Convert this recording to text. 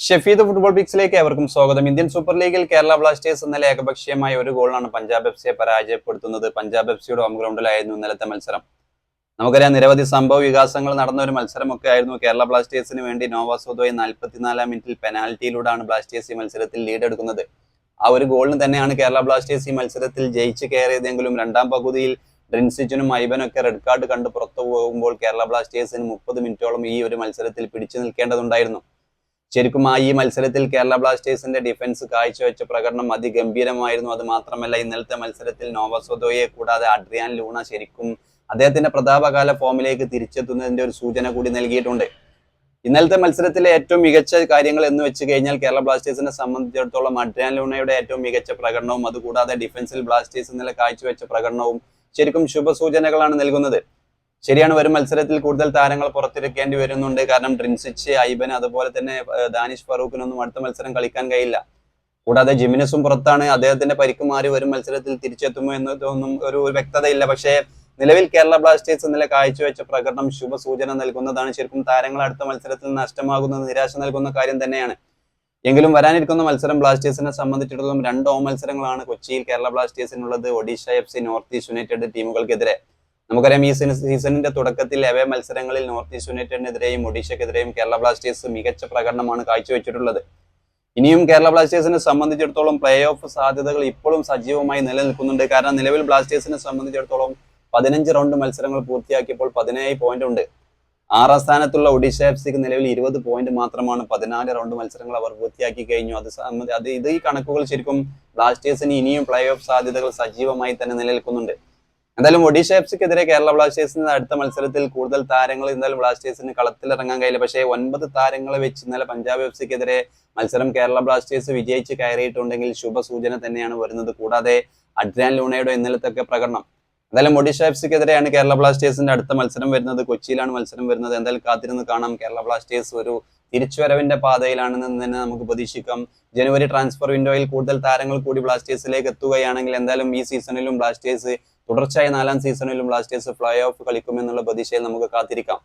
Shefeed football പിക്സിലേക്ക് ഏവർക്കും സ്വാഗതം. Indian super ലീഗിൽ കേരള ബ്ലാസ്റ്റേഴ്സ് ഇന്നലെ ഏകപക്ഷീയമായ ഒരു ഗോളാണ് പഞ്ചാബ് എഫ് സിയെ പരാജയപ്പെടുത്തുന്നത്. പഞ്ചാബ് എഫ് സിയുടെ ഹോം ഗ്രൗണ്ടിലായിരുന്നു ഇന്നലത്തെ മത്സരം. നമുക്കറിയാം, നിരവധി സംഭവ വികാസങ്ങൾ നടന്ന ഒരു മത്സരമൊക്കെ ആയിരുന്നു. കേരള ബ്ലാസ്റ്റേഴ്സിന് വേണ്ടി നോവാസോദോയെ 44-ാം മിനിറ്റിൽ പെനാൽറ്റിയിലൂടെയാണ് ബ്ലാസ്റ്റേഴ്സ് ഈ മത്സരത്തിൽ ലീഡ് എടുക്കുന്നത്. ആ ഒരു ഗോളിന് തന്നെയാണ് കേരള ബ്ലാസ്റ്റേഴ്സ് ഈ മത്സരത്തിൽ ജയിച്ച് കയറിയതെങ്കിലും രണ്ടാം പകുതിയിൽ ഡ്രിൻസിച്ചിനും ഐബനൊക്കെ റെഡ് കാർഡ് കണ്ട് പുറത്തു പോകുമ്പോൾ കേരള ബ്ലാസ്റ്റേഴ്സിന് 30 മിനിറ്റോളം ഈ ഒരു മത്സരത്തിൽ പിടിച്ചു നിൽക്കേണ്ടതുണ്ടായിരുന്നു. ശരിക്കും ഈ മത്സരത്തിൽ കേരള ബ്ലാസ്റ്റേഴ്സിന്റെ ഡിഫൻസ് കാഴ്ചവെച്ച പ്രകടനം അതിഗംഭീരമായിരുന്നു. അത് മാത്രമല്ല, ഇന്നലത്തെ മത്സരത്തിൽ നോവസോദോയെ കൂടാതെ അഡ്രിയാൻ ലൂണ ശരിക്കും അദ്ദേഹത്തിന്റെ പ്രതാപകാല ഫോമിലേക്ക് തിരിച്ചെത്തുന്നതിന്റെ ഒരു സൂചന കൂടി നൽകിയിട്ടുണ്ട്. ഇന്നലത്തെ മത്സരത്തിലെ ഏറ്റവും മികച്ച കാര്യങ്ങൾ എന്ന് വെച്ച് കഴിഞ്ഞാൽ കേരള ബ്ലാസ്റ്റേഴ്സിനെ സംബന്ധിച്ചിടത്തോളം അഡ്രിയാൻ ലൂണയുടെ ഏറ്റവും മികച്ച പ്രകടനവും അതുകൂടാതെ ഡിഫൻസിൽ ബ്ലാസ്റ്റേഴ്സ് ഇന്നലെ കാഴ്ചവെച്ച പ്രകടനവും ശരിക്കും ശുഭസൂചനകളാണ് നൽകുന്നത്. ശരിയാണ്, വരും മത്സരത്തിൽ കൂടുതൽ താരങ്ങൾ പുറത്തിറക്കേണ്ടി വരുന്നുണ്ട്. കാരണം ഡ്രിൻസിച്ച്, ഐബൻ, അതുപോലെ തന്നെ ദാനിഷ് ഫറൂഖിനൊന്നും അടുത്ത മത്സരം കളിക്കാൻ കഴിയില്ല. കൂടാതെ ജിമിനസും പുറത്താണ്. അദ്ദേഹത്തിന്റെ പരിക്ക് മാറി വരും മത്സരത്തിൽ തിരിച്ചെത്തുമോ എന്നതൊന്നും ഒരു വ്യക്തതയില്ല. പക്ഷേ നിലവിൽ കേരള ബ്ലാസ്റ്റേഴ്സ് ഇന്നലെ കാഴ്ചവെച്ച പ്രകടനം ശുഭസൂചന നൽകുന്നതാണ്. ശരിക്കും താരങ്ങൾ അടുത്ത മത്സരത്തിൽ നഷ്ടമാകുന്നത് നിരാശ നൽകുന്ന കാര്യം തന്നെയാണ്. എങ്കിലും വരാനിരിക്കുന്ന മത്സരം ബ്ലാസ്റ്റേഴ്സിനെ സംബന്ധിച്ചിടത്തോളം 2 ഹോം മത്സരങ്ങളാണ് കൊച്ചിയിൽ കേരള ബ്ലാസ്റ്റേഴ്സിനുള്ളത്. Odisha F C, North East United ടീമുകൾക്കെതിരെ. നമുക്കറിയാം, ഈ സീസണിന്റെ തുടക്കത്തിൽ അവേ മത്സരങ്ങളിൽ നോർത്ത് ഈസ്റ്റ് യുണൈറ്റഡിനെതിരെയും ഒഡീഷയ്ക്കെതിരെയും കേരള ബ്ലാസ്റ്റേഴ്സ് മികച്ച പ്രകടനമാണ് കാഴ്ചവെച്ചിട്ടുള്ളത്. ഇനിയും കേരള ബ്ലാസ്റ്റേഴ്സിനെ സംബന്ധിച്ചിടത്തോളം പ്ലേ ഓഫ് സാധ്യതകൾ ഇപ്പോഴും സജീവമായി നിലനിൽക്കുന്നുണ്ട്. കാരണം നിലവിൽ ബ്ലാസ്റ്റേഴ്സിനെ സംബന്ധിച്ചിടത്തോളം 15 റൗണ്ട് മത്സരങ്ങൾ പൂർത്തിയാക്കിയപ്പോൾ 17 പോയിന്റ് ഉണ്ട്. 6ാം സ്ഥാനത്തുള്ള ഒഡീഷ എഫ് സിക്ക് നിലവിൽ 20 പോയിന്റ് മാത്രമാണ്. 14 റൗണ്ട് മത്സരങ്ങൾ അവർ പൂർത്തിയാക്കി കഴിഞ്ഞു. ഇത് ഈ കണക്കുകൾ ശരിക്കും ബ്ലാസ്റ്റേഴ്സിന് ഇനിയും പ്ലേ ഓഫ് സാധ്യതകൾ സജീവമായി തന്നെ നിലനിൽക്കുന്നുണ്ട്. എന്തായാലും ഒഡീഷ എഫ് സിക്കെതിരെ കേരള ബ്ലാസ്റ്റേഴ്സിന് അടുത്ത മത്സരത്തിൽ കൂടുതൽ താരങ്ങൾ എന്തായാലും ബ്ലാസ്റ്റേഴ്സിന് കളത്തിലിറങ്ങാൻ കഴിയില്ല. പക്ഷേ 9 താരങ്ങളെ വെച്ച് ഇന്നലെ പഞ്ചാബ് എഫ് സിക്കെതിരെ മത്സരം കേരള ബ്ലാസ്റ്റേഴ്സ് വിജയിച്ച് കയറിയിട്ടുണ്ടെങ്കിൽ ശുഭസൂചന തന്നെയാണ് വരുന്നത്. കൂടാതെ അഡ്രിയാൻ ലൂണയുടെ ഇന്നലത്തെ പ്രകടനം. എന്തായാലും ഒഡീഷ എഫ് സിക്കെതിരെയാണ് കേരള ബ്ലാസ്റ്റേഴ്സിന്റെ അടുത്ത മത്സരം വരുന്നത്. കൊച്ചിയിലാണ് മത്സരം വരുന്നത്. എന്തായാലും കാത്തിരുന്ന് കാണാം. കേരള ബ്ലാസ്റ്റേഴ്സ് ഒരു തിരിച്ചുവരവിന്റെ പാതയിലാണെന്ന് തന്നെ നമുക്ക് പ്രതീക്ഷിക്കാം. ജനുവരി ട്രാൻസ്ഫർ വിൻഡോയിൽ കൂടുതൽ താരങ്ങൾ കൂടി ബ്ലാസ്റ്റേഴ്സിലേക്ക് എത്തുകയാണെങ്കിൽ എന്തായാലും ഈ സീസണിലും ബ്ലാസ്റ്റേഴ്സ് തുടർച്ചയായ 4ാം സീസണിലും ബ്ലാസ്റ്റേഴ്സ് പ്ലേ ഓഫ് കളിക്കുമെന്നുള്ള പ്രതീക്ഷയിൽ നമുക്ക് കാത്തിരിക്കാം.